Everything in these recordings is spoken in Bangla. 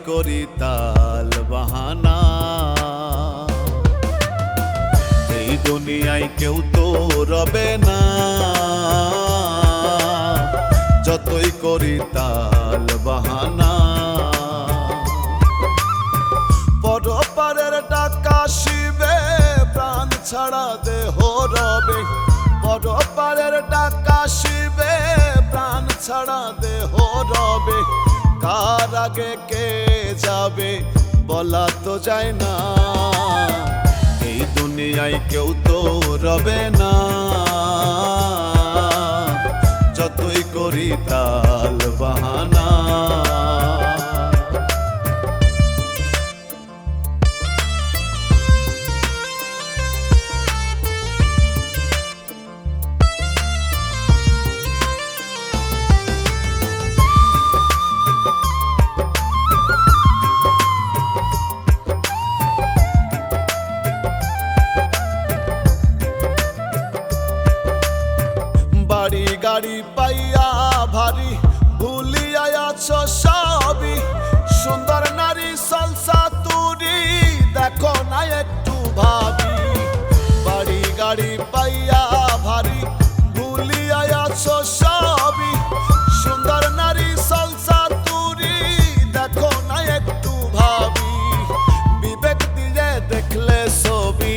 করি তাল বাহানা, এই দুনিয়ায় কেউ তো রবে না, যতই করি তাল বাহানা। পরপারের টাকা শিবে প্রাণ ছাড়া দেহ রবে, পরপারের টাকা শিবে প্রাণ ছাড়া দেহ রবে। কার আগে কে যাবে বলা তো যায় না, এই দুনিয়ায় কেউ তো রবে না, যতই করি তাল বাহানা। বাড়ি গাড়ি পাইয়া ভারী ভুলিয়া আছো সবই, সুন্দর নারী সলসা তুরি দেখো না একটু ভাবি। বাড়ি গাড়ি পাইয়া ভারী ভুলিয়া আছো সবই, সুন্দর নারী সলসা তুরি দেখো না একটু ভাবি। বিবেক দিয়ে দেখলে ছবি,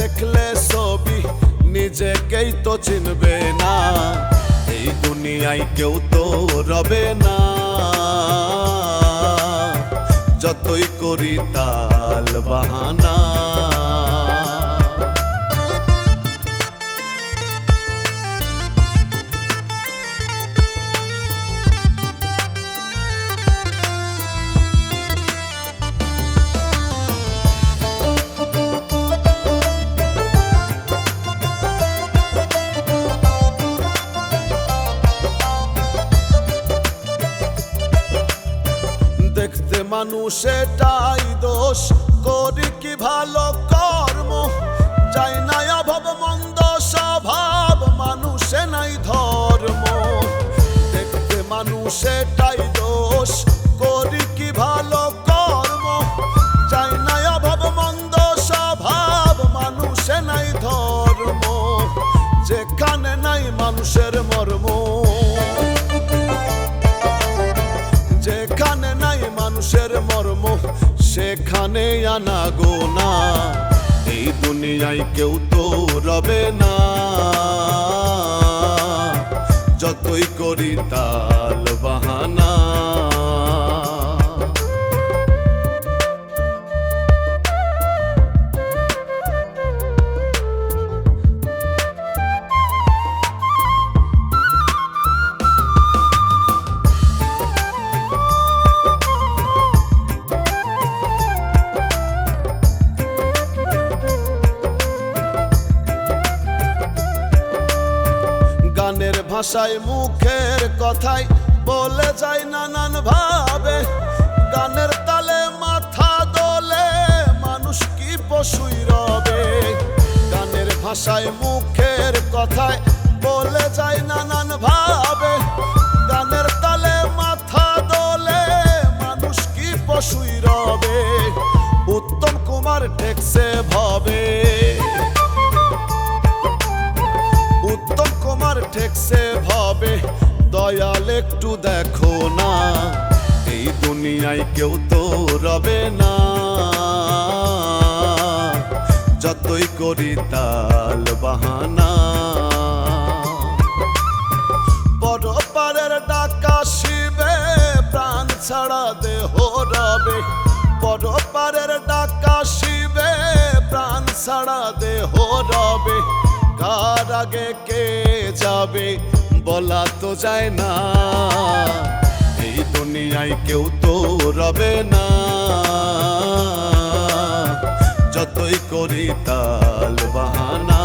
দেখলে ছবি নিজেকেই তো চিনবে না, এই দুনিয়ায় কেউ তো রবে না, যতই করি তাল বাহানা। দেখতে মানুষ এটাই দোষ, করি কি ভালো কর্ম, চাই না অভাব মন্দ স্বভাব, মানুষে নাই ধর্ম। দেখতে মানুষ এটাই দোষ, করি কি ভালো কর্ম, চাই না অভাব মন্দ স্বভাব, মানুষে নাই ধর্ম। যেখানে নাই মানুষের মর্ম, যেখানে নাই মানুষের মর্ম, সেখানে আনা গোনা, এই দুনিয়ায় কেউ তো রবে না, যতই করি তাল বাহানা। গানের ভাষায় মুখের কথায় বলে যায় নানান ভাবে, গানের তালে মাথা দোলে মানুষ কি পশুই রবে। গানের ভাষায় মুখের কথায় বলে যায় নানান ভাবে, গানের তালে মাথা দোলে মানুষ কি পশুই রবে। উত্তম কুমার ঠেকছে ভবে, উত্তম কুমার ঠেকছে ভবে, দয়াল একটু দেখো না, এই দুনিয়ায় কেউ তো রবে না, যতই করি তাল বাহানা। পরপারের ডাকা শিবে প্রাণ ছাড়া দেহ রবে, পরপারের ডাকা শিবে প্রাণ ছাড়া দেহ রবে। কার আগে কে যাবে বলা তো যায় না, এই দুনিয়ায় কেউ তো রবে না, যতই করি তাল বাহানা।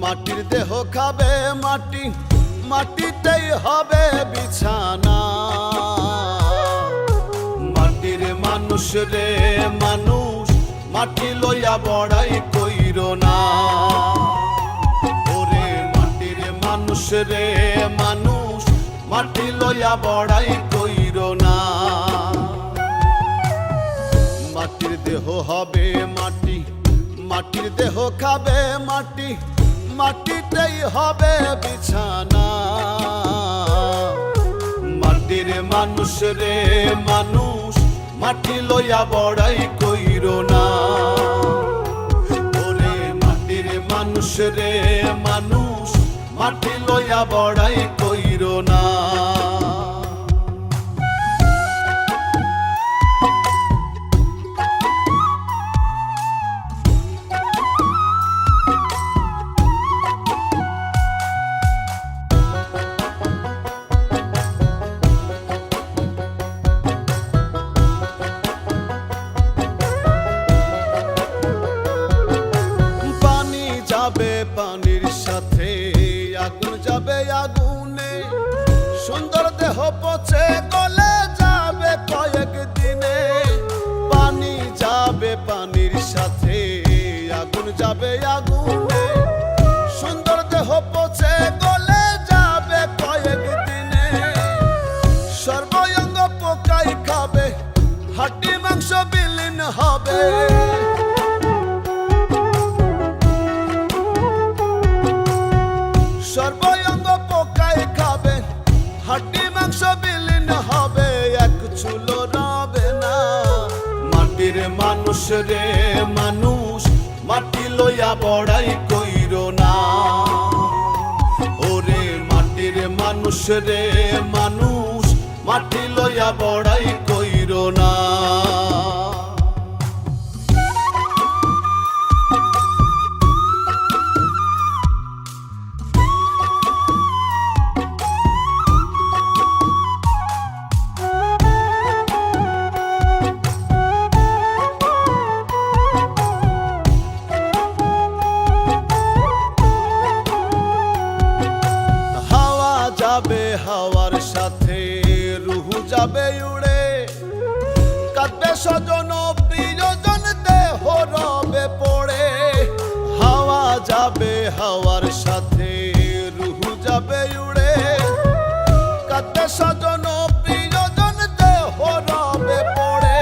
মাটির দেহ খাবে মাটি, মাটিতেই হবে বিছানা। মাটির মানুষ রে মানুষ, মাটি লইয়া বড়াই কইরো না। ওরে মাটির মানুষ রে মানুষ, মাটি লইয়া বড়াই কইরো না। মাটির দেহ হবে মাটি, মাটির দেহ খাবে মাটি, মাটিতেই হবে বিছানা। মাটির মানুষ রে মানুষ, মাটি লইয়া বড়াই কইরো না। ওরে মাটির মানুষ রে মানুষ, মাটি লইয়া বড়াই কইরো না। পানির সাথে আগুন যাবে আগুনে, সুন্দর দেহ পচে গলে যাবে কয়েক দিনে। পানি যাবে পানির সাথে আগুন যাবে আগুনে, সুন্দর দেহ পচে গলে যাবে কয়েক দিনে। সর্বঙ্গ পোকাই খাবে, হাড্ডি মাংস বিলীন হবে। সর্বঙ্গ পোকাই খাবে, হাড্ডি মাংস বিলীন হবে, এক চুলো রবে না। মাটির মানুষ রে মানুষ, মাটি লইয়া বড়াই কইরো না। ওরে মাটির মানুষ রে মানুষ, মাটি লইয়া বড়াই কইরো না। যাবে হাওয়ার সাথে রুহু যাবে উড়ে, কাঁদবে স্বজন প্রিয়জন দেহ রবে পড়ে। হাওয়া যাবে হাওয়ার সাথে রুহু যাবে উড়ে, কাঁদবে স্বজন প্রিয়জন দেহ রবে পড়ে।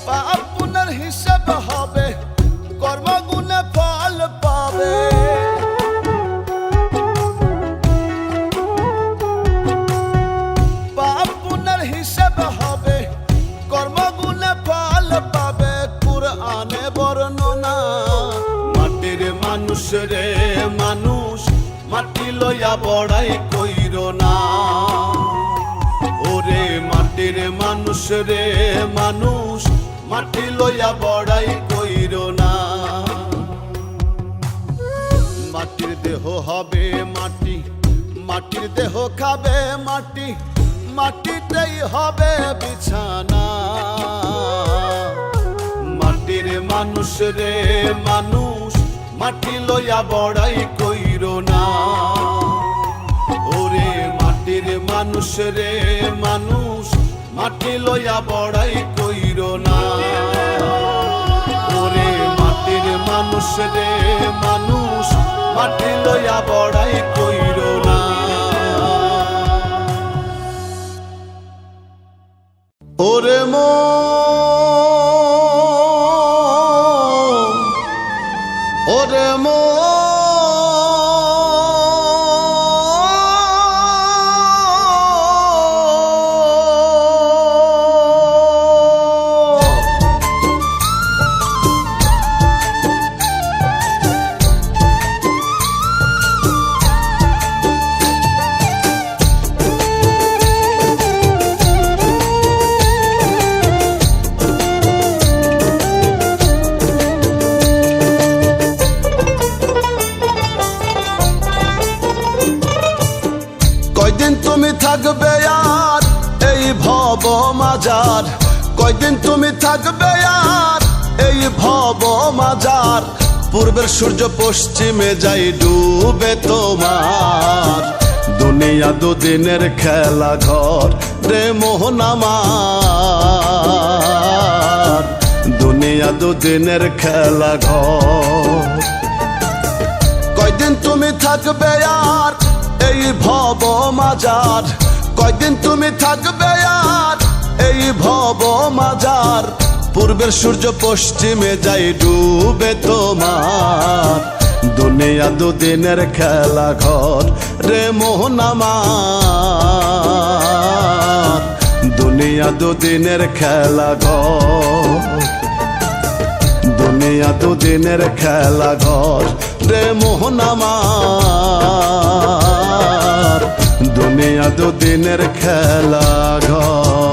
পাপ পুণ্যের হিসেব হবে, কর্মগুণে ফল পাবে। হিসেব হবে, কর্মগুণে ফল পাবে, কুরআনে বর্ণনা। মাটির মানুষ রে মানুষ, মাটি লইয়া বড়াই কইরো না। ওরে মাটির মানুষ রে মানুষ, মাটি লইয়া বড়াই কইরো না। মাটির দেহ হবে মাটি, মাটির দেহ খাবে মাটি, মাটিতেই হবে বিছানা। মাটির মানুষ রে মানুষ, মাটি লইয়া বড়াই কইরো না। ওরে মাটির মানুষ রে মানুষ, মাটি লইয়া বড়াই কইরো না। ওরে মাটির মানুষ রে মানুষ, মাটি লইয়া বড়াই কইরো না। ওরে মন, ওরে মন, তুমি থাকবে আর এই ভব মাজার, কয়দিন তুমি থাকবে আর এই ভব মাজার। পূর্বের সূর্য পশ্চিমে যাই ডুবে তোমার দুনিয়া দুদিনের খেলা ঘর রে মোহন আমার দুনিয়া দুদিনের খেলা ঘর কয়দিন তুমি থাকবে আর এই ভব মাজার কয়দিন তুমি থাকবে আর এই ভব মাজার পূর্বের সূর্য পশ্চিমে যাই ডুবে তোমার দুনিয়া দুদিনের খেলা ঘর রে মোহন আমার দুনিয়া দুদিনের খেলা ঘর দুনিয়া দুদিনের খেলা ঘর রে মোহন আমার দুনিয়া দুদিনের খেলা ঘর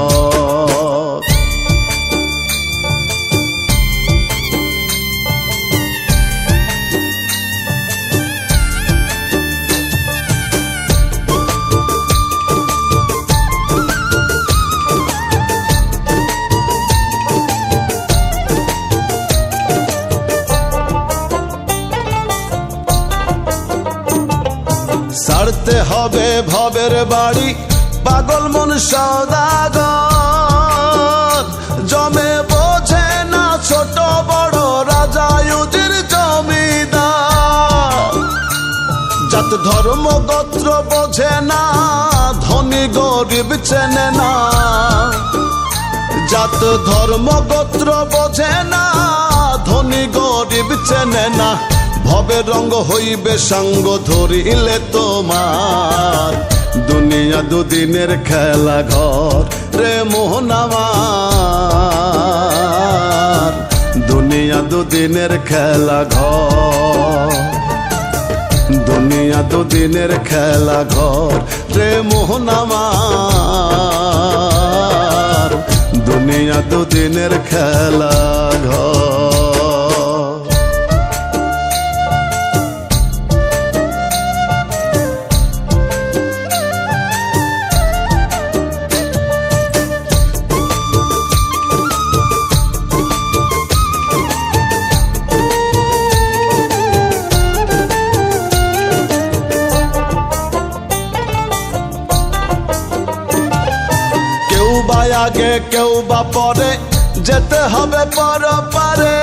ছাড়তে হবে ভবের বাড়ি পাগল মন সওদাগর জমে বোঝে না ছোট বড় রাজা ইউজির জমিদার জাত ধর্ম গোত্র বোঝে না ধনী গরিব চেনে না জাত ধর্ম গোত্র বোঝে না ধনী গরিব চেনে না ভবের রঙ্গ হইবে সঙ্গ ধরিলে তোমার দুনিয়া দুদিনের খেলা ঘর রে মোহন আমার দুনিয়া দুদিনের খেলা ঘর দুনিয়া দুদিনের খেলা ঘর রে মোহন আমার দুনিয়া দুদিনের খেলা ঘর আগে কেউ বা পরে যেতে হবে পরপারে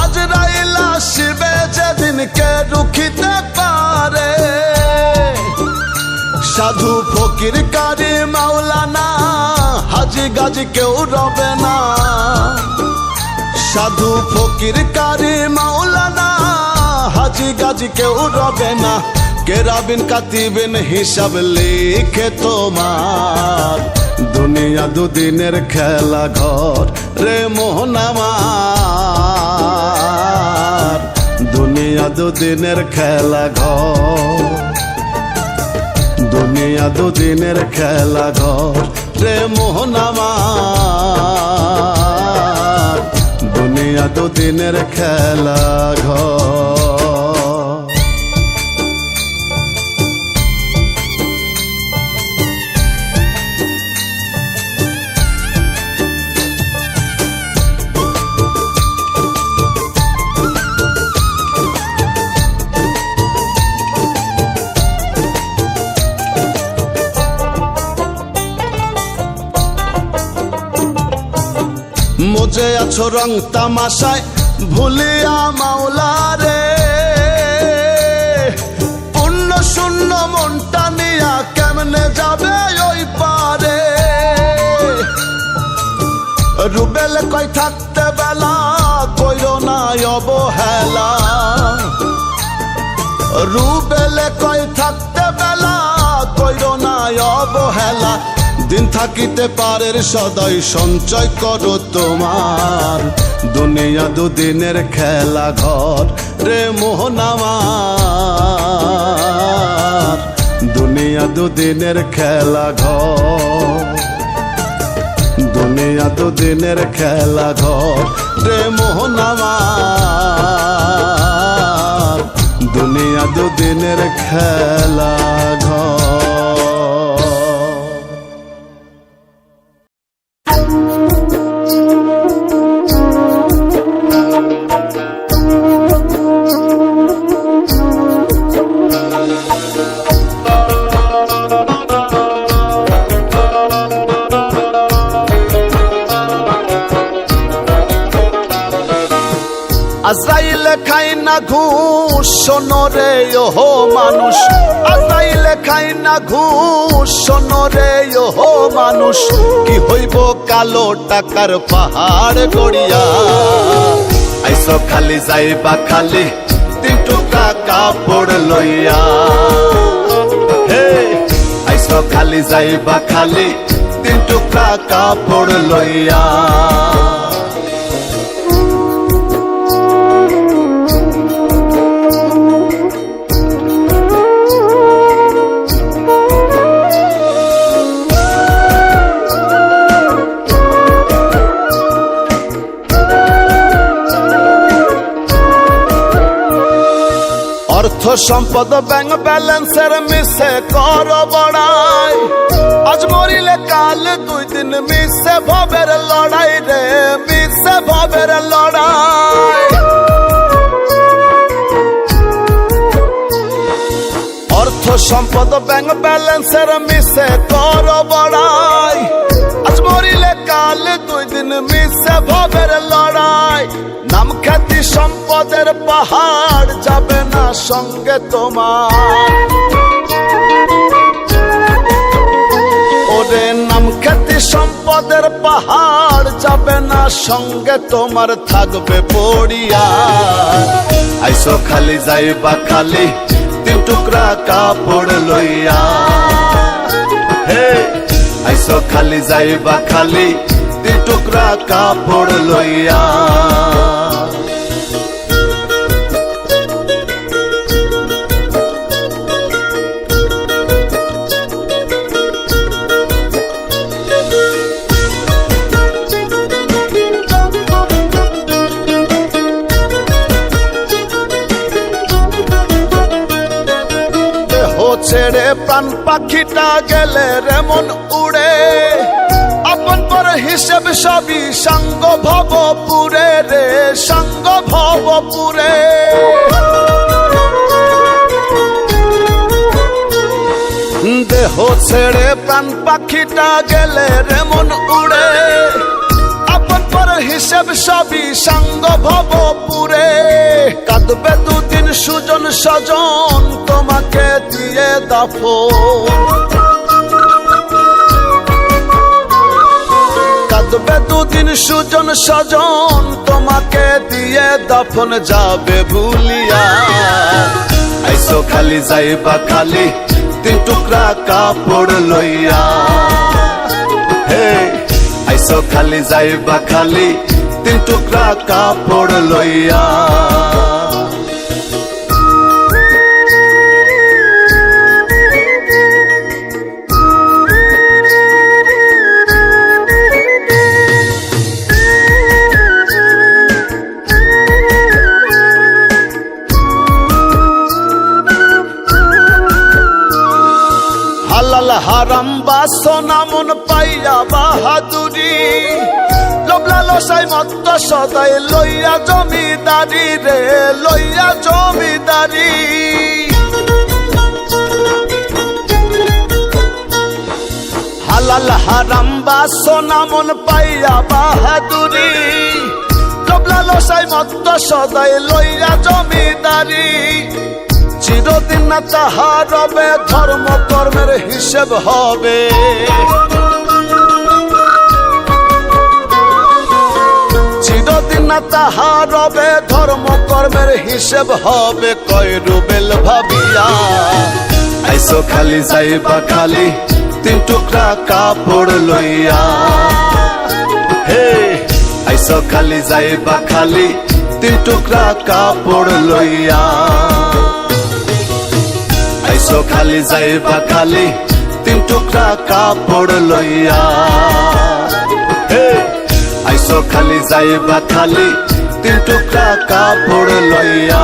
আজরাইল আসবে যেদিন কে রুখিতে পারে সাধু ফকির কারি মাওলানা হাজি গাজি কেউ রবে না সাধু ফকির কারি মাওলানা হাজি গাজি কেউ রবে না কেরাবিন কাতিবিন হিসাব লিখে তোমার দুনিয়া দুদিনের খেলা ঘর রে মোহন আমার দুনিয়া দুদিনের খেলা ঘর দুনিয়া দুদিনের খেলা ঘর রে মোহন আমার দুনিয়া দুদিনের খেলা ঘর মজে আছো রং তামাশায় ভুলিয়া মাওলারে পূর্ণ শূন্য মনটা নিয়া কেমনে যাবে ওই পারে রুবেল কই থাকতে বেলা কইরো না অবহেলা রুবেল কই থাকতে বেলা কইরো না অবহেলা দিন থাকিতে পারের সদাই সঞ্চয় করো তোমার দুনিয়া দুদিনের খেলা ঘর রে মোহন আমার দুনিয়া দুদিনের খেলা ঘর দুনিয়া দুদিনের খেলা ঘর রে মোহন আমার দুনিয়া দুদিনের খেলা ঘর খাই না ঘুষ শোনো রে ওহো মানুষ, আজাইলে খাই না ঘুষ শোনো রে ওহো মানুষ। কি হইব কালো টাকার পাহাড় গড়িয়া, আইসো খালি যাইবা খালি 3 টুকরা কাপড় লইয়া। হে আইসো খালি যাইবা খালি 3 টুকরা কাপড় লইয়া। অর্থ সম্পদ ব্যাংক ব্যালেন্সের মিশে কর বড়াই, আজ মরিলে কাল 2 দিন মিশে ভবের লড়াই রে, মিশে ভবের লড়াই। অর্থ সম্পদ ব্যাংক ব্যালেন্সের মিশে কর বড়াই, আজ মরিলে কাল 2 দিন মিশে ভবের লড়াই। নাম খ্যাতি সম্পদের পাহাড় যাবে না সঙ্গে তোমার, ওরে নাম খ্যাতি সম্পদের পাহাড় যাবে না সঙ্গে তোমার, থাকবে পড়িয়া। আইসো খালি যাইবা খালি 3 টুকরা কাপড় লইয়া। হে আইসো খালি যাইবা খালি 3 টুকরা কাপড় লইয়া। ছেড়ে প্রাণ পাখিটা গেলে রে মন উড়ে, আপন পর হিসেব সবই সঙ্গ ভবপুরে রে, সঙ্গ ভবপুরে। দেহ ছেড়ে প্রাণ পাখিটা গেলে রে মন উড়ে, আপন পর হিসেব সবই সঙ্গ ভবপুরে। কাঁদবে 2 দিন সুজন স্বজন তোমাকে দিয়ে দাফন, কাঁদবে 2 দিন সুজন স্বজন তোমাকে দিয়ে দাফন, যাবে ভুলিয়া। আইসো খালি যাইবা খালি 3 টুকরা কাপড় লইয়া। হে আইসো খালি যাইবা খালি 3 টুকরা কাপড় লইয়া। হালাল হারাম বাসনা মন পাইয়া বাহাদুরি, লোভ লালসায় মত্ত সদাই লইয়া জমিদারি রে, লইয়া জমিদারি। হালাল হারাম বাসনা মন পাইয়া বাহাদুরি, লোভ লালসায় মত্ত সদাই লইয়া জমিদারি। চিরদিন না তাহার রবে ধর্ম কর্মের হিসেব হবে, চিরদিন না তাহার রবে ধর্ম কর্মের হিসেব হবে। কয় রুবেল ভাবিয়া আইসো খালি যাইবা খালি 3 টুকরা কাপড় লইয়া। হে আইসো খালি যাইবা খালি 3 টুকরা কাপড় লইয়া। আইসো খালি যাইবা খালি 3 টুকরা কাপড় লইয়া। হে আইসো খালি যাইবা খালি 3 টুকরা কাপড় লইয়া।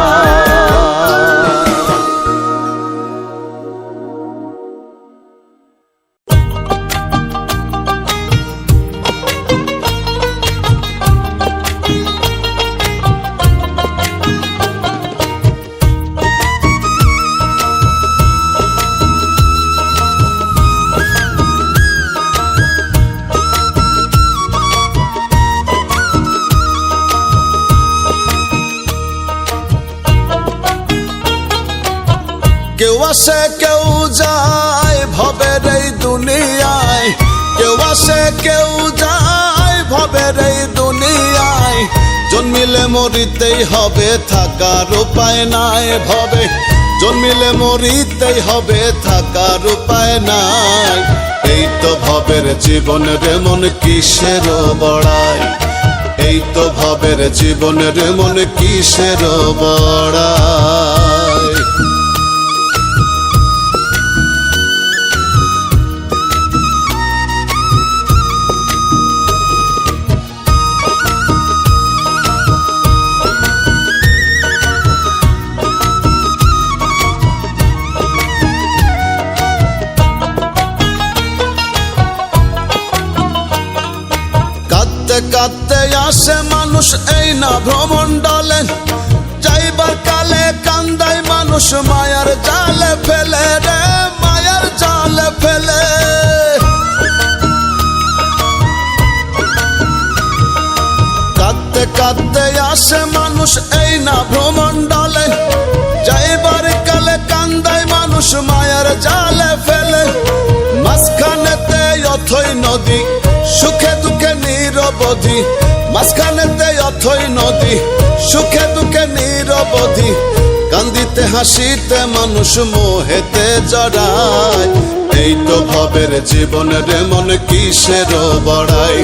কেউ আসে কেউ যায় ভবের এই দুনিয়ায়, কেউ আসে কেউ যায় ভবের এই দুনিয়ায়। জন্মিলে মরিতেই হবে থাকার উপায় নাই ভবে, জন্মিলে মরিতেই হবে থাকার উপায় নাই। এই তো ভবের জীবনের মন কিসের বড়াই, এই তো ভবের জীবনের মন কিসের বড়াই। কাঁদতে আসে মানুষ এই না ভ্রমণ্ডলে, যাইবার কালে কান্দায় মানুষ মায়ার জালে ফেলে রে, মায়ার জালে ফেলে। কাঁদতে কাঁদতে আসে মানুষ এই না ভ্রমণ্ডলে, যাইবার কালে কান্দায় মানুষ মায়ার জালে ফেলে। মাঝখানেতে অথই নদী সুখে দুঃখে নিরবধি, মাঝখানেতে অথই নদী সুখে দুঃখে নিরবধি। কান্দিতে হাসিতে মানুষ মোহেতে জড়ায়, এই তো ভবের জীবনের মন কিসের বড়াই,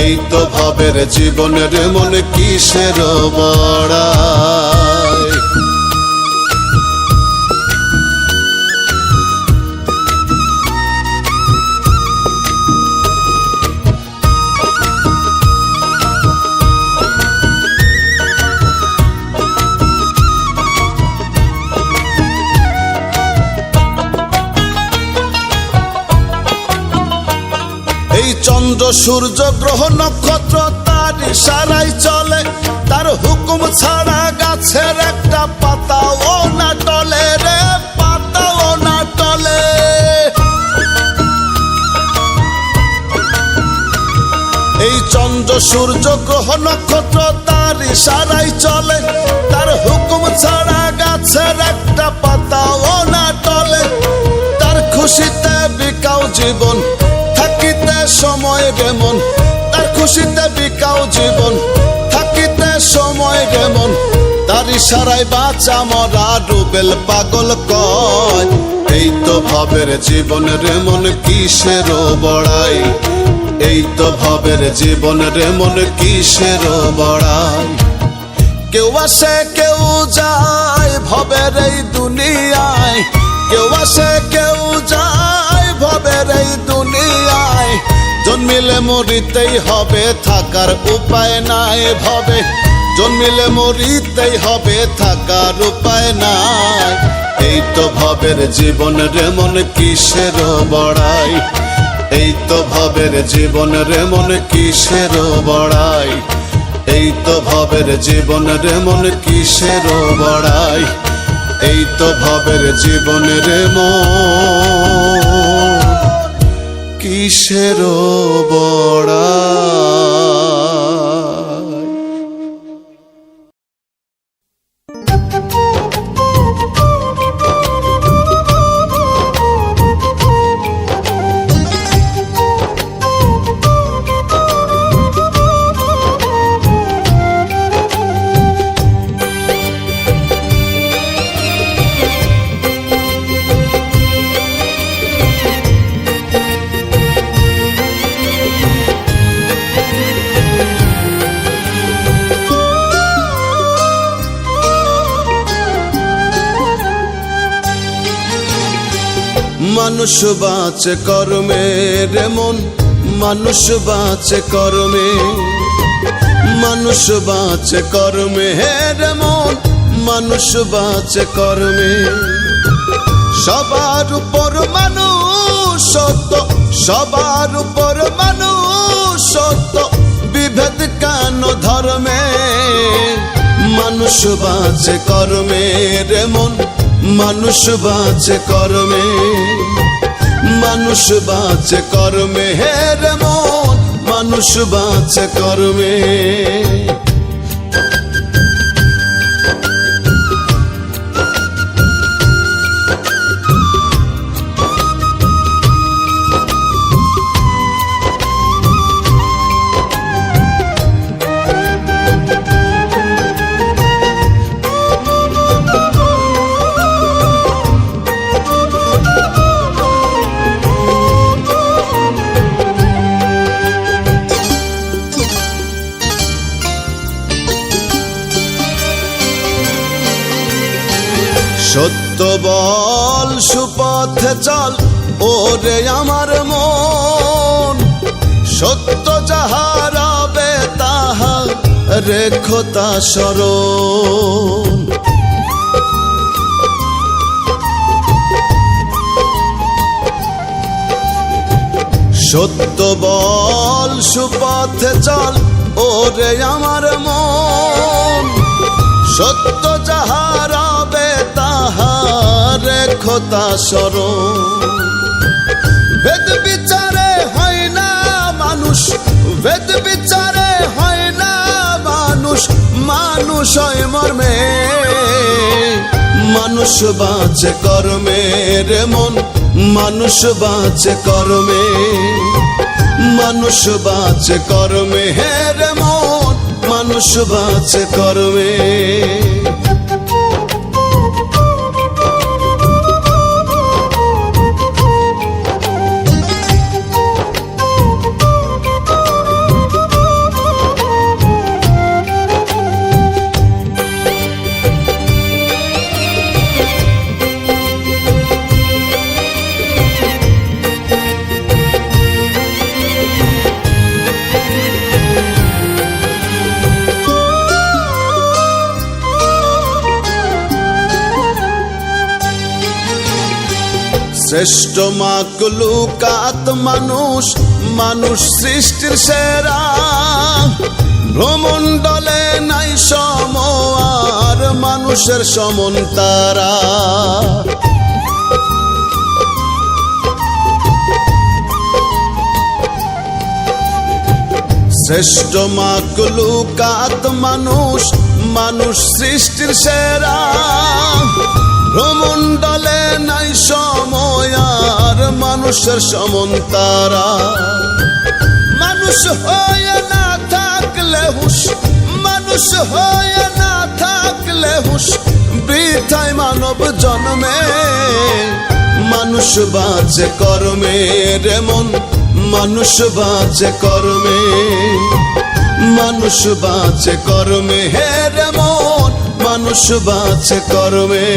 এই তো ভবের জীবনের মন কিসের বড়াই। এই চন্দ্র সূর্য গ্রহ নক্ষত্র তার ইশারায় চলে, তার হুকুম ছাড়া গাছের একটা পাতাও না টলে রে, পাতাও না টলে। এই চন্দ্র সূর্য গ্রহ নক্ষত্র তার ইশারায় চলে, তার হুকুম ছাড়া গাছের একটা পাতাও না টলে। তার খুশিতে বিকাও জীবন থাকিতে সময় রেমন, তার খুশিতে বিকাও জীবন থাকিতে সময় রেমন। তার ইশারায় বাঁচা মরা রুবেল পাগল কয়, এই তো ভবের জীবনের মন কিসের বড়াই, এই তো ভবের জীবনের মন কিসের বড়াই। কেউ আসে কেউ যায় ভবের এই দুনিয়ায়, কেউ আসে কেউ যায় ভবের এই দুনিয়ায়। জন্মিলে মরিতেই হবে থাকার উপায় নাই ভবে, জন্মিলে মরিতেই হবে থাকার উপায় নাই। এই তো ভবের জীবনের মন কিসের বড়াই, এই তো ভবের জীবনের মন কিসের বড়াই, এই তো ভবের জীবনের মন কিসের বড়াই, এই তো ভবের জীবনের মন কিসের বড়াই। মানুষ বাঁচে কর্মে রে মন, মানুষ বাঁচে কর্মে, মানুষ বাঁচে কর্মে রে মন, মানুষ বাঁচে কর্মে। সবার উপর মানুষ সত্য, সবার উপর মানুষ সত্য, বিভেদ কেন ধর্মে। মানুষ বাঁচে কর্মে রে মন, মানুষ বাঁচে কর্মে, মানুষ বাঁচে কর্মে রে মন, মানুষ বাঁচে কর্মে। সত্য বল সুপথে চল ওরে আমার মন, সত্য যাহা রবে তাহা রেখো তা স্মরণ। সত্য বল সুপথে চল ওরে আমার মন, সত্য যাহা রবে তাহা রেখো তা স্মরণ। বেদ বিচারে হয় না মানুষ, বেদ বিচারে হয় না মানুষ, মানুষ হয় মর্মে। মানুষ বাঁচে কর্মে রে মন, মানুষ বাঁচে কর্মে, মানুষ বাঁচে কর্মে হে রে মন, মানুষ বাঁচে কর্মে। শ্রেষ্ঠ মাকলুকাত মানুষ, মানুষ সৃষ্টির সেরা। ভ্রমণ্ডলে নাই সম আর মানুষের সমন তারা। শ্রেষ্ঠ মাকলুকাত মানুষ, মানুষ সৃষ্টির সেরা। ভ্রমণ্ডলে নাই সময় আর মানুষের সমন তারা। মানুষ হয়ে না থাকলে হুঁশ, মানুষ হয়ে না থাকলে হুঁশ, বৃথায় মানব জন্মে। মানুষ বাঁচে কর্মে রে মন, মানুষ বাঁচে কর্মে, মানুষ বাঁচে কর্মে হে রে মন, মানুষ বাঁচে কর্মে।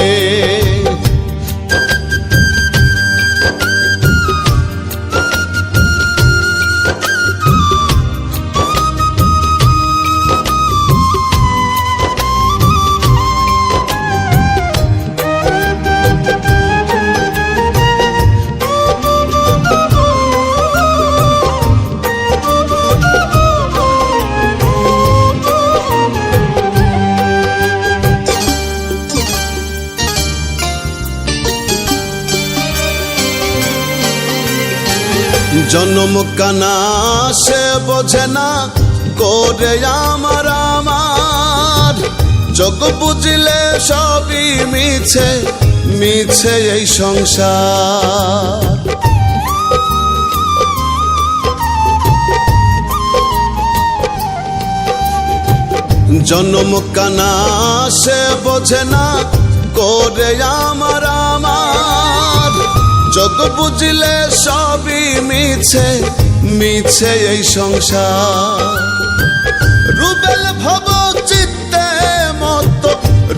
জন্ম কানা সে বোঝে না করে আমার আমার, যোগ বুঝলে সবই মিছে, মিছে এই সংসার। জন্ম কানা সে বোঝে না করে আমার আমার, যোগ বুঝলে সবই মিছে, মিছে এই সংসার। রুবেল ভব চিত্তে মত,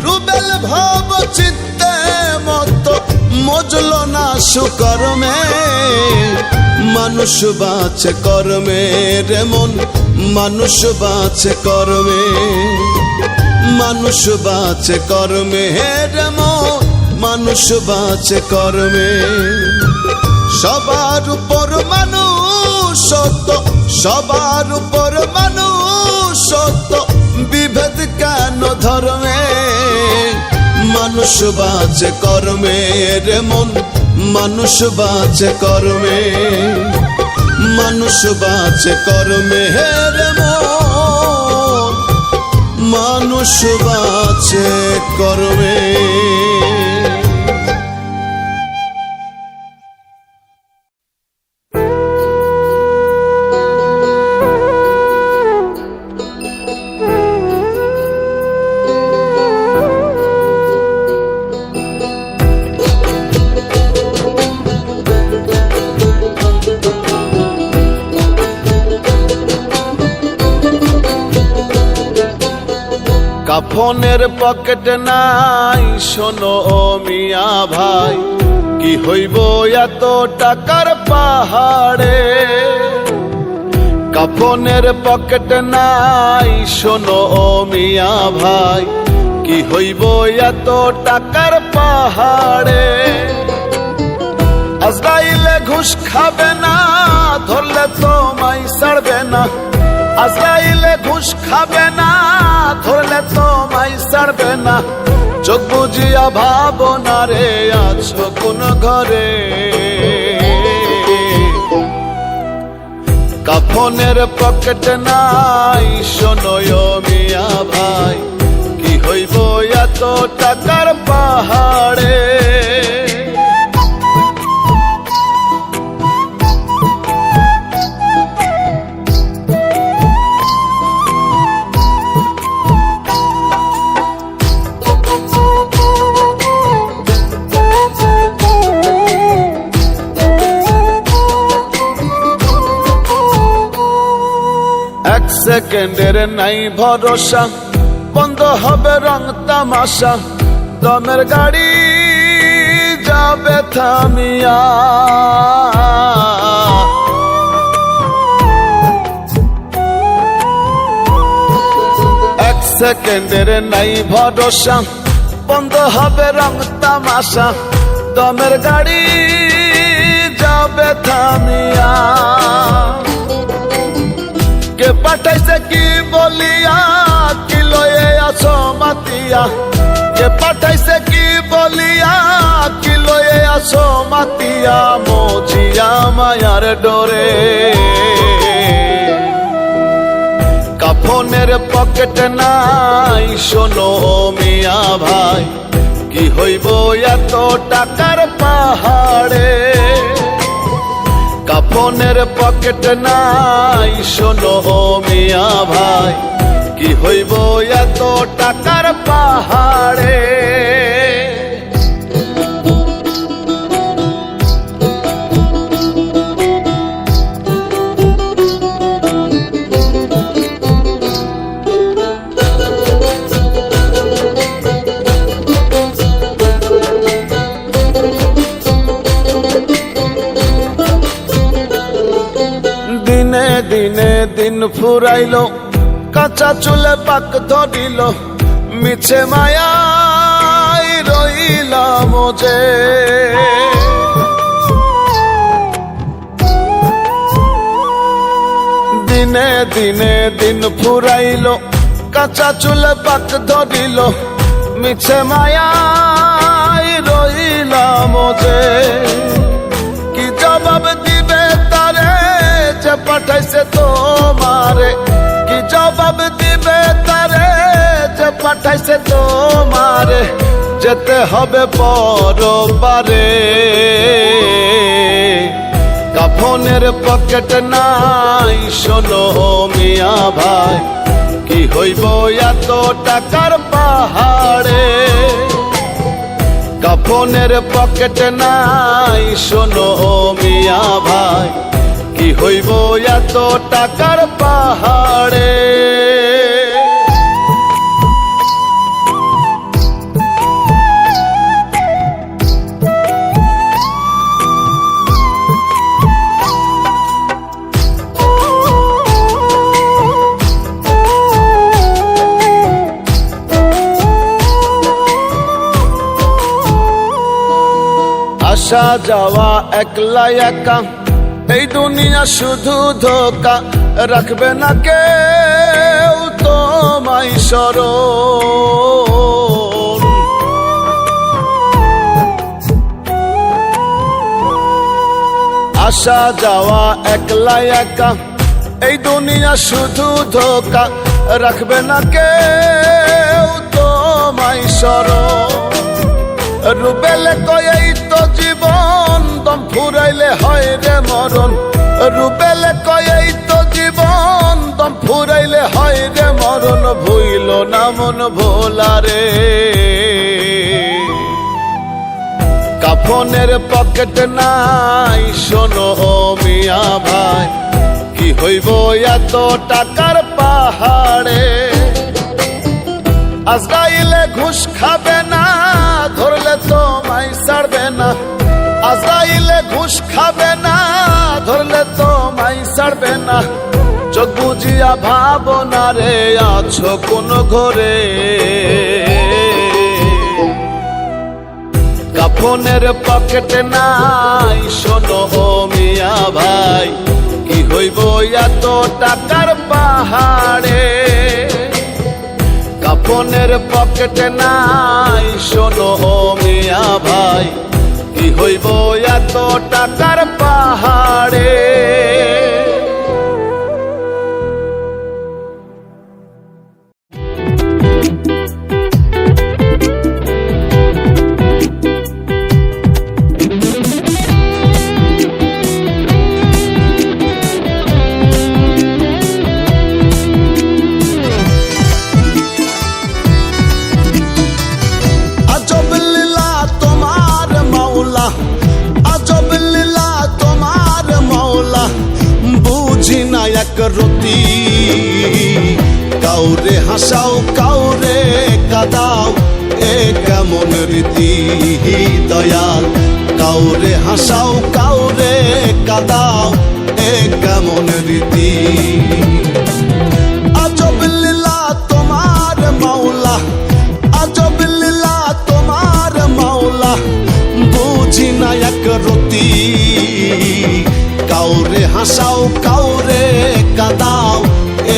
রুবেল ভব চিত্তে মত, মজল না সুকর্মে। মানুষ বাঁচে কর্মে রে মন, মানুষ বাঁচে কর্মে, মানুষ বাঁচে কর্মে রে মন, মানুষ বাঁচে কর্মে। সবার উপর মানুষ সত্য, সবার উপর মানুষ সত্য, বিভেদ কেন ধর্মে। মানুষ বাঁচে কর্মে রে মন, মানুষ বাঁচে কর্মে, মানুষ বাঁচে কর্মে রে মন, মানুষ বাঁচে কর্মে। কাফনের পকেট নাই শোনো ও মিয়া ভাই, কি হইব এত টাকার পাহাড়ে। কাফনের পকেট নাই শোনো ও মিয়া ভাই, কি হইব এত টাকার পাহাড়ে। আজরাইলে ঘুষ খাবে না, ধরলে তোমায় ছাড়বে না। আজরাইলে ঘুষ খাবে না, ধরলে তোমায় ছাড়বে না। চোখ বুঝিয়া ভাবনা রে আছো কোন ঘরে। কাফনের পকেট নাই শোনো ও মিয়া ভাই, কি হইব এত টাকার পাহাড়ে। এক সেকেন্ডের নাই ভরসা, বন্ধ হবে রং তামাশা। দমের গাড়ি যাবে থামিয়া, এক সেকেন্ডের নাই ভরসা, বন্ধ হবে রং তামাশা। দমের গাড়ি যাবে থামিয়া। কে পাঠাইছে কি বলিয়া, কি লয়ে আছো মাতিয়া। কে পাঠাইছে কি বলিয়া, কি লয়ে আছো মাতিয়া। মজিয়া মায়ার ডোরে। কাফনের পকেট নাই শোনো মিয়া ভাই, কি হইব এত টাকার পাহাড়ে। কাফনের পকেট নাই শোনো মিয়া ভাই, কি হইব এত টাকার পাহাড়ে। দিনে দিনে দিন ফুরাইল, কাঁচা চুলে পাক ধরিল। মিছে মায়াই রইলাম যে, দিনে দিনে দিন ফুরাইল, কাঁচা চুলে পাক ধরিল। মিছে মায়াই রইলাম যে, কি জবাব দিবে তারে যে পাঠাইছে তোমারে। কি জবাব দিবে তারে যে পাঠাইছে তোমারে। যেতে হবে পরবারে। কাফনের পকেট নাই শোনো মিয়া ভাই, কি হইব এত টাকার পাহাড়ে। কাফনের পকেট নাই শোনো মিয়া ভাই, কি হইব এত টাকার পাহাড়ে। আসা যাওয়া একলা একা, এই দুনিয়া শুধু ধোকা। রাখবে না কেউ তোমায় স্মরণ। আসা যাওয়া একলা একা, এই দুনিয়া শুধু ধোকা। রাখবে না কেউ তোমায় স্মরণ। রুবেলে কয় এই তো জীবন, দম ফুরাইলে হয় রে মরণ। রুবেলে কয় এই তো জীবন, দম ফুরাইলে হয় রে মরণ। ভুইল না মন ভোলারে। কাফনের পকেট নাই শোনো মিয়া ভাই, কি হইব এত টাকার পাহাড়ে। আজরাইলে ঘুষ খাবে না, ধরলে তোমায় ছাড়বে না। আজরাইলে ঘুষ খাবে না, ধরলে তোমায় ছাড়বে না। চোখ বুঝিয়া ভাবনা রে আছো কোন ঘরে, কাফনের পকেটে নাই শোনো ও মিয়া ভাই, কি হইব এত টাকার পাহাড়ে। কাফনের পকেটে নাই শোনো ও মিয়া ভাই, কি হইব এত টাকার পাহাড়ে। রতি কাউরে হাসাও কাউরে কাদাও, এ কেমন রীতি দয়াল। কাউরে হাসাও কাউরে কাদাও, এ কেমন রীতি। আজব লীলা তোমার মাওলা, আজব লীলা তোমার মাওলা, বুঝি না এক রতি। কাউরে হাসাও কাউরে কাদাও,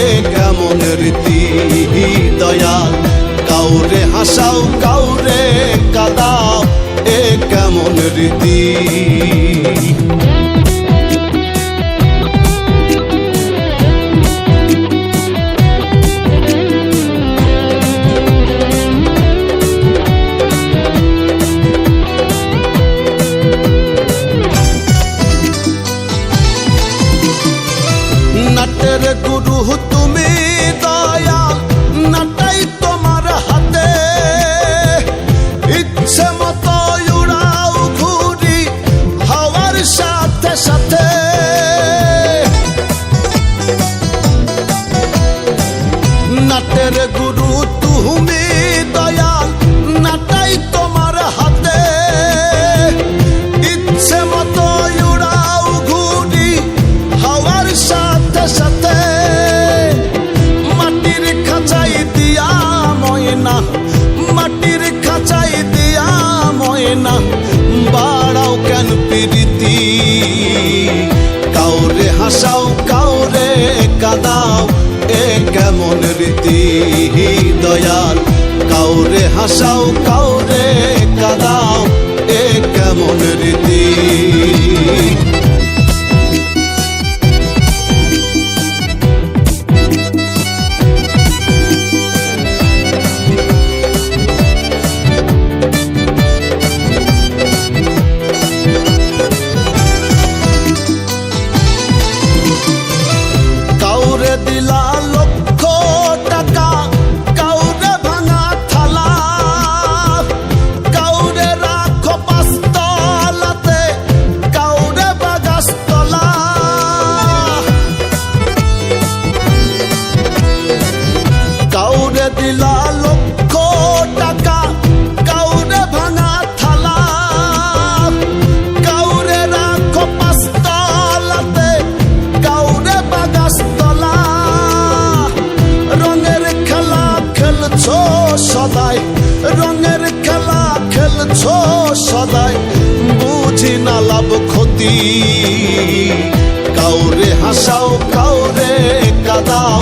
এ কেমন রীতি দয়াল। কাউরে হাসাও কাউরে কাদাও, এ কেমন রীতি। নাটের গুরু তুমি দয়াল, নাটাই তোমার হাতে। ইচ্ছে মতো উড়াও ঘুরি হাওয়ার সাথে সাথে। নাটের গুরু তুমি দয়াল, নাটাই তোমার হাতে। ইচ্ছে মতো উড়াও ঘুরি হাওয়ার সাথে সাথে। মাটির খাঁচাই দিয়া ময়না, মাটির খাঁচাই দিয়া ময়না, বাড়াও কেন প্রীতি। কাউরে হাসাও কাউরে কাদাও, এ কেমন রীতি দয়াল। কাউরে হাসাও কাউরে কাদাও, এ কেমন রীতি। কাউরে দিলা লক্ষ টাকা, কাউরে ভাঙা থালা। কাউরে রাখো পাঁচতলাতে, কাউরে বাগাসতলা। কাউরে দিলা লক্ষ টাকা, কাউরে ভাঙা থালা। কাউরে রাখো পাঁচতলাতে, কাউরে বাগাসতলা। রঙের খেলা খেলছো সদাই, রঙের খেলা খেলছো সদাই, বুঝি না লাভ ক্ষতি। কাউরে হাসাও কাউরে কাদাও,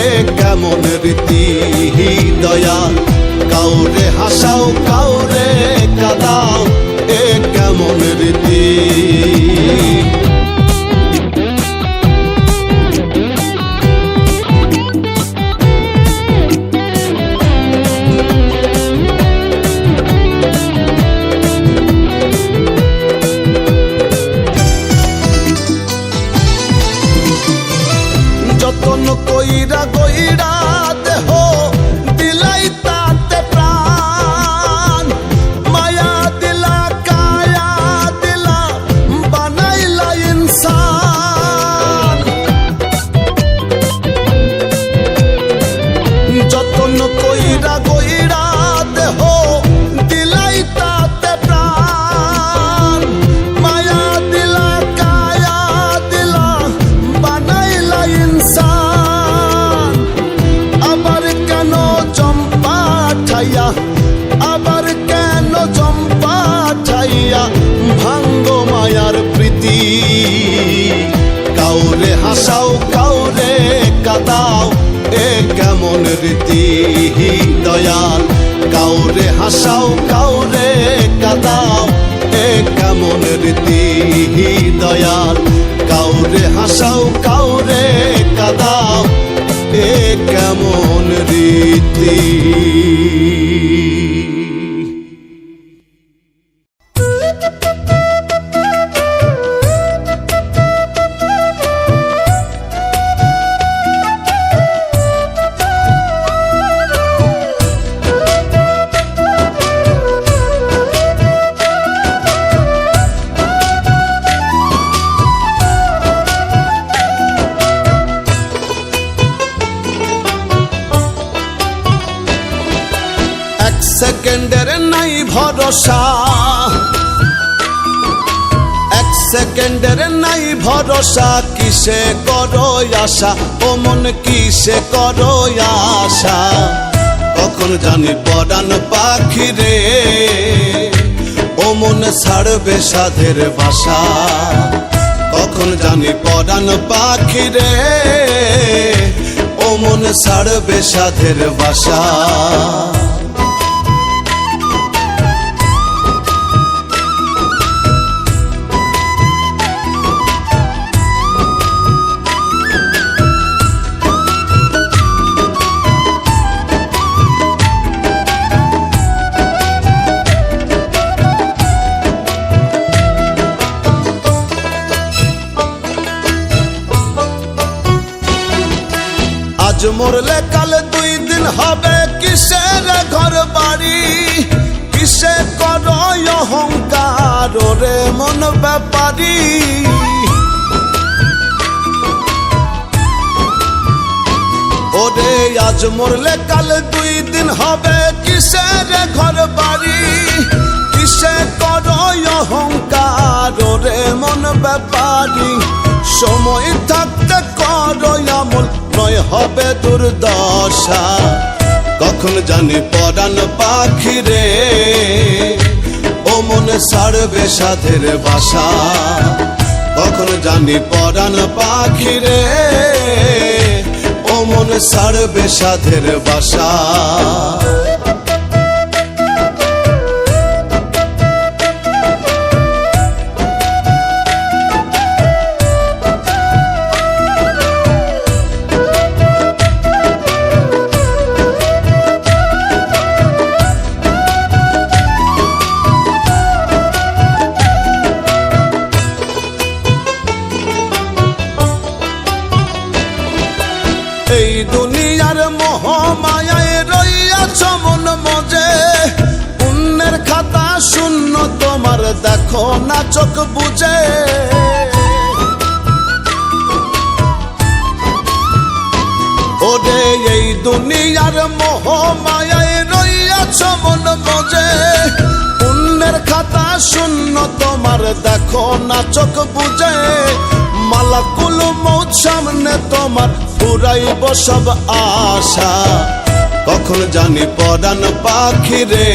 এ কেমন রীতি দয়াল। কাউরে হাসাও কাউরে কাদাও, এ কেমন রীতি। যতন কইরা গইরা দেহ দিলাই তাতে প্রাণ। মায়া দিলা কায়া দিলা কাউরে হাসাও কাউরে কাদাও এ কেমন রীতি দয়াল কাউরে হাসাও কাউরে কাদাও এ কেমন রীতি দয়াল কাউরে হাসাও কাউরে কাদাও এ কেমন রীতি সেকেন্ডের নাই ভরসা এক সেকেন্ডের নাই ভরসা কিসে করো আশা ও মন কিসে করো আশা কখন জানি পরাণ পাখি রে ও মন ছাড়বে সাধের বাসা কখন জানি পরাণ পাখি রে ও মন ছাড়বে সাধের বাসা আজ মরলে কাল 2 দিন হবে কিসের ঘর বাড়ি কিসে করো অহংকার রে মন ব্যাপারী ওরে আজ মরলে কাল 2 দিন হবে কিসের ঘর বাড়ি কিসে করো অহংকার রে মন ব্যাপারী সময় থাকতে করো আমল নয় হবে দুর্দশা কখন জানি পরাণ পাখি রে ও মন ছাড়বে সাধের বাসা কখন জানি পরাণ পাখি রে ও মন ছাড়বে সাধের বাসা এই দুনিয়ার মোহ মায়ায় রইয়াছ মন মজে পুণ্যের খাতা শূন্য তোমার দেখো না চোখ বুঝে ওরে এই দুনিয়ার মোহ মায়ায় রইয়াছ মন মজে পুণ্যের খাতা শূন্য তোমার দেখো না চোখ বুঝে মালাকুল মৌত সামনে তোমার পুরাইব সব আশা কখন জানি পরাণ পাখি রে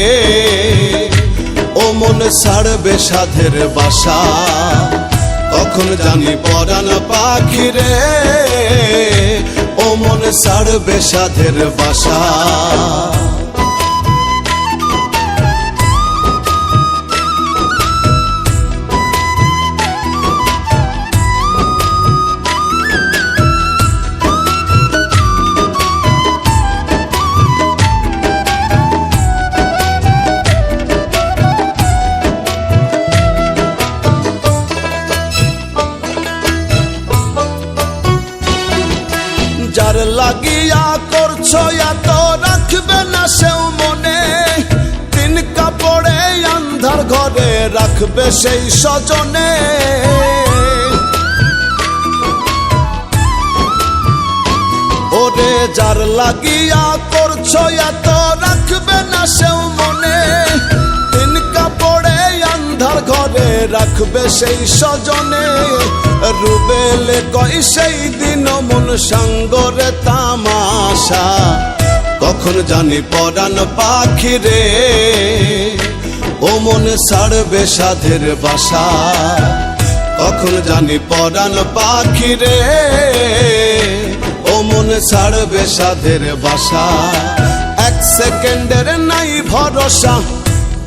ও মন ছাড়বে সাধের বাসা কখন জানি পরাণ পাখি রে ও মন ছাড়বে সাধের বাসা যার লাগিয়া করছো এত রাখবে না সেও মনে তিন কাপড়ে আন্ধার ঘরে রাখবে সেই স্বজনে ওরে যার লাগিয়া করছো এত রাখবে না সেও মনে তিন কাপড়ে আন্ধার ঘরে রাখবে সেই স্বজনে রুবেলে কই সেই দিন মন সঙ্গরে তামাশা কখন জানি পরাণ পাখি রে ও মন ছাড়বে সাধের বাসা কখন জানি পরাণ পাখি রে ও মন ছাড়বে সাধের বাসা। এক সেকেন্ডের নাই ভরসা,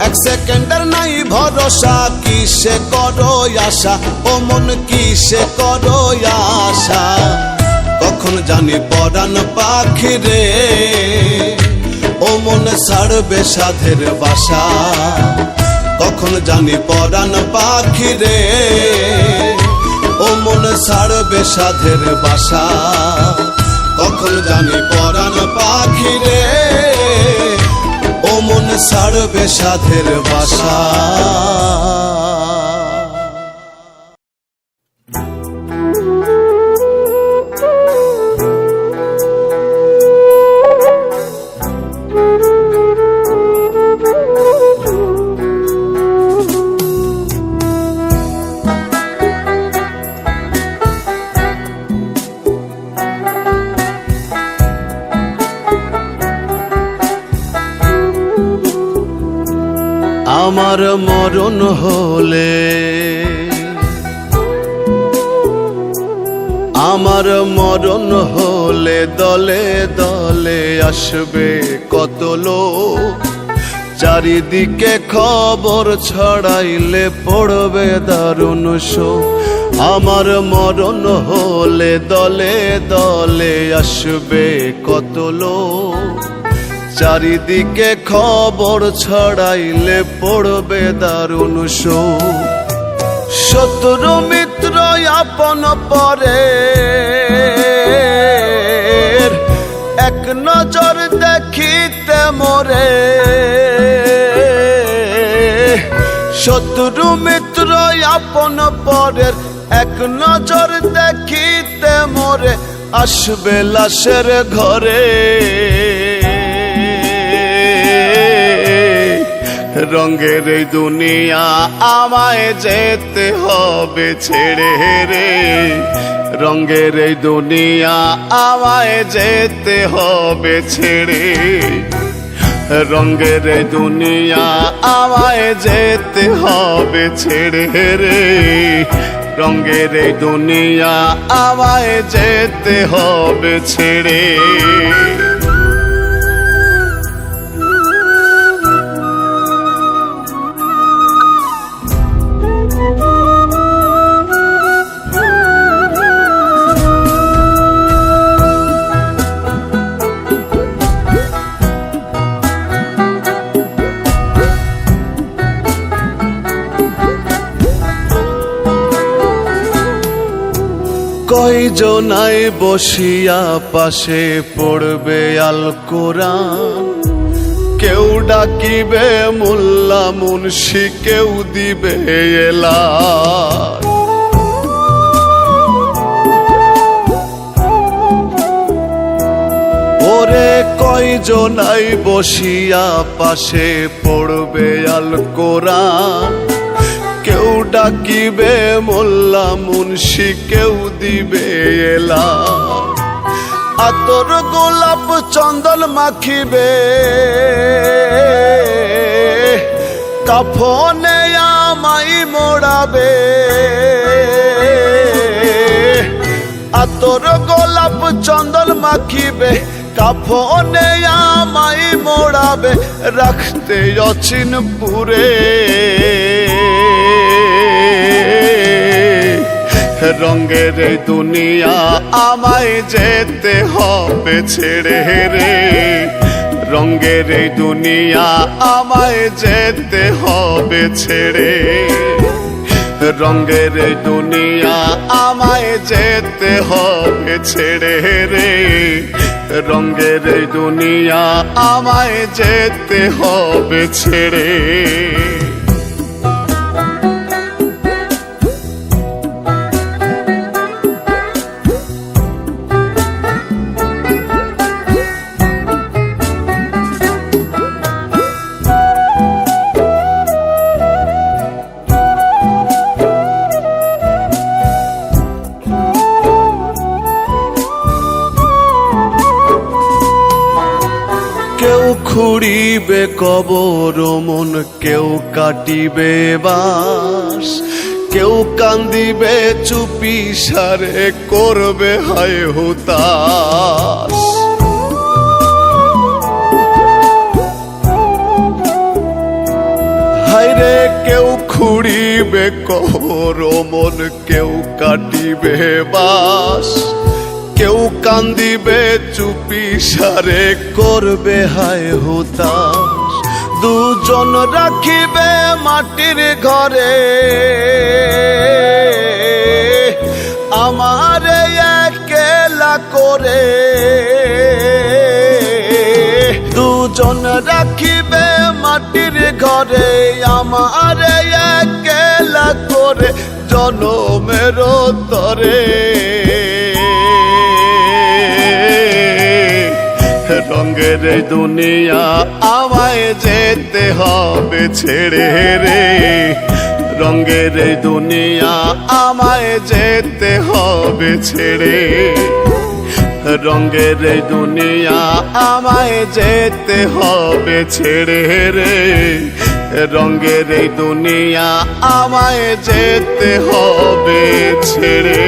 এক সেকেন্ডের নাই ভরসা, কিসে করো আশা ও মন কিসে করো আশা। কখন জানি পরাণ পাখি রে ও মন ছাড়বে সাধের বাসা। কখন জানি পরাণ পাখি রে ও মন ছাড়বে সাধের বাসা। কখন জানি পরাণ পাখি রে ও মন ছাড়বে সাধের বাসা। আমার মরণ হলে, আমার মরণ হলে দলে দলে আসবে কত লোক। চারিদিকে খবর ছড়াইলে পড়বে দারুণ শোক। আমার মরণ হলে দলে দলে আসবে কত লোক। চারিদিকে খবর ছড়াইলে পড়বে দারুণ শোক। শত্রু মিত্র আপন পরে এক নজর দেখিতে মোরে। শত্রু মিত্র আপন পরের এক নজর দেখিতে মোরে। আসবে লাশের ঘরে রঙের এই দুনিয়া আমায় যেতে হবে ছেড়ে রে। রঙের এই দুনিয়া আমায় যেতে হবে ছেড়ে। রঙের এই দুনিয়া আমায় যেতে হবে ছেড়ে রে। রঙের এই দুনিয়া আমায় যেতে হবে ছেড়ে। কয়জনাই বসিয়া পাশে পড়বে আল কোরআন। কেউ ডাকিবে মোল্লা মুন্সি, কেউ দিবে এলান। ওরে কয়জনাই বসিয়া পাশে পড়বে আল কোরআন। কেউ ডাকিবে মোল্লা মুন্সি, কেউ দিবে এলান। আতর গোলাপ চন্দন মাখিবে কাফনে আমায় মোড়াবে। আতর গোলাপ চন্দন মাখিবে কাফনে আমায় মোড়াবে। রাখতে অচিনপুরে রঙের এই দুনিয়া আমায় যেতে হবে ছেড়ে রে। রঙের এই দুনিয়া আমায় যেতে হবে ছেড়ে। রঙের এই দুনিয়া আমায় যেতে হবে ছেড়ে রে। রঙের এই দুনিয়া আমায় যেতে হবে ছেড়ে। খুঁড়িবে কবর মন, কেউ কাটিবে বাস, কেউ কান্দিবে চুপি সারে করবে হায় হুতাশ। হায়রে কেউ খুঁড়িবে কবর মন, কেউ কাটিবে বাস, কেউ কান্দিবে চুপি সারে করবে হায় হুতাশ। দুজন রাখিবে মাটির ঘরে আমারে একলা করে, দুজন রাখিবে মাটির ঘরে আমারে একলা করে জনমের তরে। রঙের দুনিয়া আমায় যেতে হবে ছেড়ে রে, রঙের দুনিয়া আমায় যেতে হবে ছেড়ে, রঙের দুনিয়া আমায় যেতে হবে ছেড়ে রে, রঙের দুনিয়া আমায় যেতে হবে ছেড়ে।